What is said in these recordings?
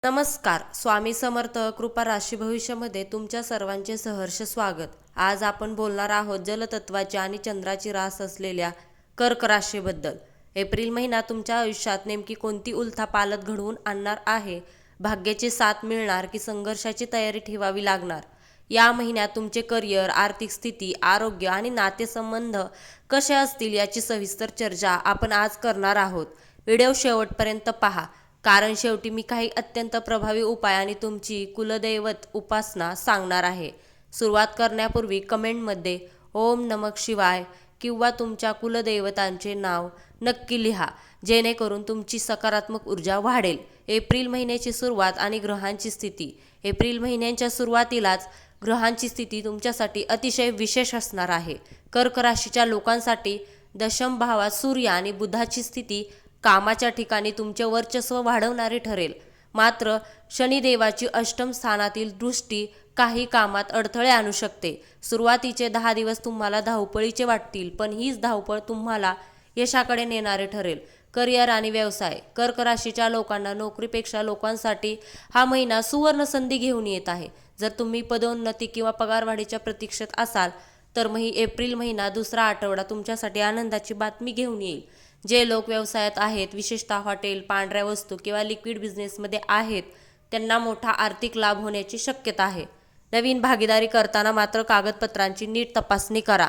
नमस्कार. स्वामी समर्थ कृपा राशी भविष्यामध्ये तुमच्या सर्वांचे सहर्ष स्वागत. आज आपण बोलणार आहोत जलतत्वाची आणि चंद्राची रास असलेल्या कर्क राशीबद्दल. एप्रिल महिना तुमच्या आयुष्यात नेमकी कोणती उलथापालथ घडवून आणणार आहे? भाग्याची साथ मिळणार की संघर्षाची तयारी ठेवावी लागणार? या महिन्यात तुमचे करिअर, आर्थिक स्थिती, आरोग्य आणि नातेसंबंध कसे असतील याची सविस्तर चर्चा आपण आज करणार आहोत. व्हिडिओ शेवटपर्यंत पहा, कारण शेवटी मी काही अत्यंत प्रभावी उपाय आणि तुमची कुलदैवत उपासना सांगणार आहे. सुरुवात करण्यापूर्वी कमेंटमध्ये ओम नमः शिवाय किंवा तुमच्या कुलदैवतांचे नाव नक्की लिहा, जेणेकरून तुमची सकारात्मक ऊर्जा वाढेल. एप्रिल महिन्याची सुरुवात आणि ग्रहांची स्थिती. एप्रिल महिन्याच्या सुरुवातीलाच ग्रहांची स्थिती तुमच्यासाठी अतिशय विशेष असणार आहे. कर्क राशीच्या लोकांसाठी दशम भावात सूर्य आणि बुधाची स्थिती कामाच्या ठिकाणी तुमचे वर्चस्व वाढवणारे ठरेल. मात्र शनिदेवाची अष्टम स्थानातील दृष्टी काही कामात अडथळे आणू शकते. सुरुवातीचे 10 दिवस तुम्हाला धावपळीचे वाटतील, पण हीच धावपळ तुम्हाला यशाकडे नेणारे ठरेल. करिअर आणि व्यवसाय. कर्क राशीच्या लोकांना नोकरीपेक्षा लोकांसाठी हा महिना सुवर्ण संधी घेऊन येत आहे. जर तुम्ही पदोन्नती किंवा पगारवाढीच्या प्रतीक्षेत असाल तर एप्रिल महिना दुसरा आठवडा तुमच्यासाठी आनंदाची बातमी घेऊन येईल. जे लोक व्यवसायात आहेत, विशेषतः हॉटेल, पांढऱ्या वस्तू किंवा लिक्विड बिझनेसमध्ये आहेत, त्यांना मोठा आर्थिक लाभ होण्याची शक्यता आहे. नवीन भागीदारी करताना मात्र कागदपत्रांची नीट तपासणी करा.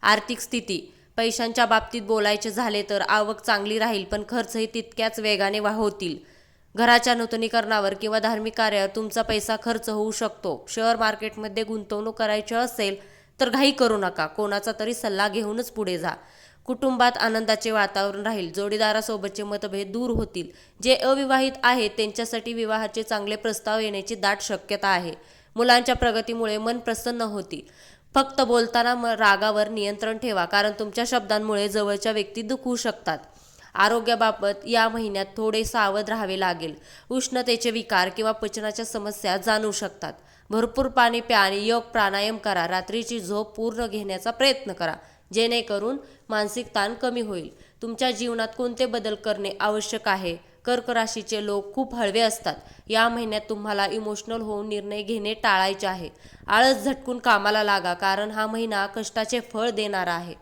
आर्थिक स्थिती. पैशांच्या बाबतीत बोलायचे झाले तर आवक चांगली राहील, पण खर्चही तितक्याच वेगाने होतील. घराच्या नूतनीकरणावर किंवा धार्मिक कार्यावर तुमचा पैसा खर्च होऊ शकतो. शेअर मार्केटमध्ये गुंतवणूक करायची असेल तर घाई करू नका. कोणाचा तरी सल्ला घेऊनच पुढे जा. कुटुंबात आनंदाचे वातावरण राहील. जोडीदारासोबतचे मतभेद दूर होतील. जे अविवाहित आहेत त्यांच्यासाठी विवाहाचे चांगले प्रस्ताव येण्याची दाट शक्यता आहे. मुलांच्या प्रगतीमुळे मन प्रसन्न होतील. फक्त बोलताना रागावर नियंत्रण ठेवा, कारण तुमच्या शब्दांमुळे जवळच्या व्यक्ती दुखवू शकतात. आरोग्याबाबत या महिन्यात थोडे सावध राहावे लागेल. उष्णतेचे विकार किंवा पचनाच्या समस्या जाणवू शकतात. भरपूर पाणी प्या आणि योग प्राणायाम करा. रात्रीची झोप पूर्ण घेण्याचा प्रयत्न करा, जेणेकरून मानसिक ताण कमी होईल. तुमच्या जीवनात कोणते बदल करणे आवश्यक आहे? कर्क राशीचे लोक खूप हळवे असतात. या महिन्यात तुम्हाला इमोशनल होऊन निर्णय घेणे टाळायचे आहे. आळस झटकून कामाला लागा, कारण हा महिना कष्टाचे फळ देणारा आहे.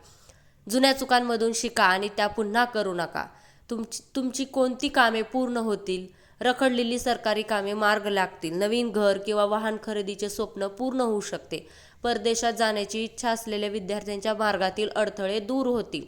जुन्या चुकांमधून शिका आणि त्या पुन्हा करू नका. तुमची कोणती कामे पूर्ण होतील? रखडलेली सरकारी कामे मार्ग लागतील. नवीन घर किंवा वाहन खरेदीचे स्वप्न पूर्ण होऊ शकते. परदेशात जाण्याची इच्छा असलेल्या विद्यार्थ्यांच्या मार्गातील अडथळे दूर होतील.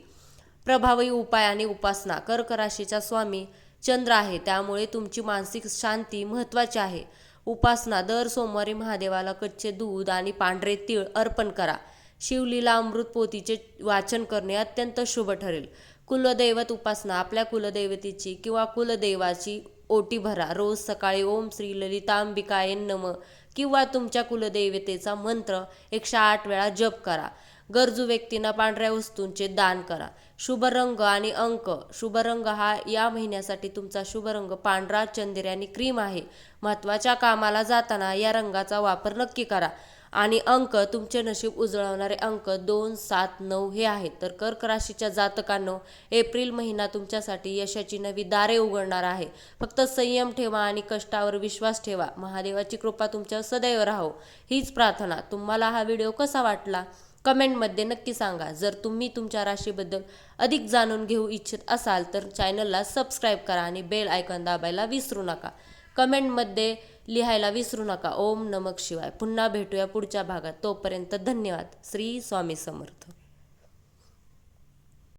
प्रभावी उपाय आणि उपासना. कर्क राशीचा स्वामी चंद्र आहे, त्यामुळे तुमची मानसिक शांती महत्त्वाची आहे. उपासना. दर सोमवारी महादेवाला कच्चे दूध आणि पांढरे तीळ अर्पण करा. शिवलीला अमृत पोथीचे वाचन करणे अत्यंत शुभ ठरेल. कुलदैवत उपासना. आपल्या कुलदैवतीची किंवा कुलदेवाची ओटी भरा. रोज सकाळी ओम श्री ललितांबिकाय नमः किंवा तुमच्या कुलदैवतेचा मंत्र 108 वेळा जप करा. गरजू व्यक्तींना पांढऱ्या वस्तूंचे दान करा. शुभ रंग आणि अंक. शुभ रंग हा या महिन्यासाठी तुमचा शुभ रंग पांढरा, चंदेरी आणि क्रीम आहे. महत्त्वाच्या कामाला जाताना या रंगाचा वापर नक्की करा. आणि अंक, तुमचे नशीब उजळवणारे अंक 2, 7, 9 हे आहेत. तर कर्क राशीच्या जातकांनो, एप्रिल महिना तुमच्यासाठी यशाची नवी दारे उघडणार आहे. फक्त संयम ठेवा आणि कष्टावर विश्वास ठेवा. महादेवाची कृपा तुमच्यावर सदैव राहो, हीच प्रार्थना. तुम्हाला हा व्हिडिओ कसा वाटला कमेंटमध्ये नक्की सांगा. जर तुम्ही तुमच्या राशीबद्दल अधिक जाणून घेऊ इच्छित असाल तर चॅनलला सबस्क्राईब करा आणि बेल आयकॉन दाबायला विसरू नका. कमेंटमध्ये लिहायला विसरू नका ओम नमः शिवाय. पुन्हा भेटूया पुढच्या भागात. तोपर्यंत धन्यवाद. श्री स्वामी समर्थ.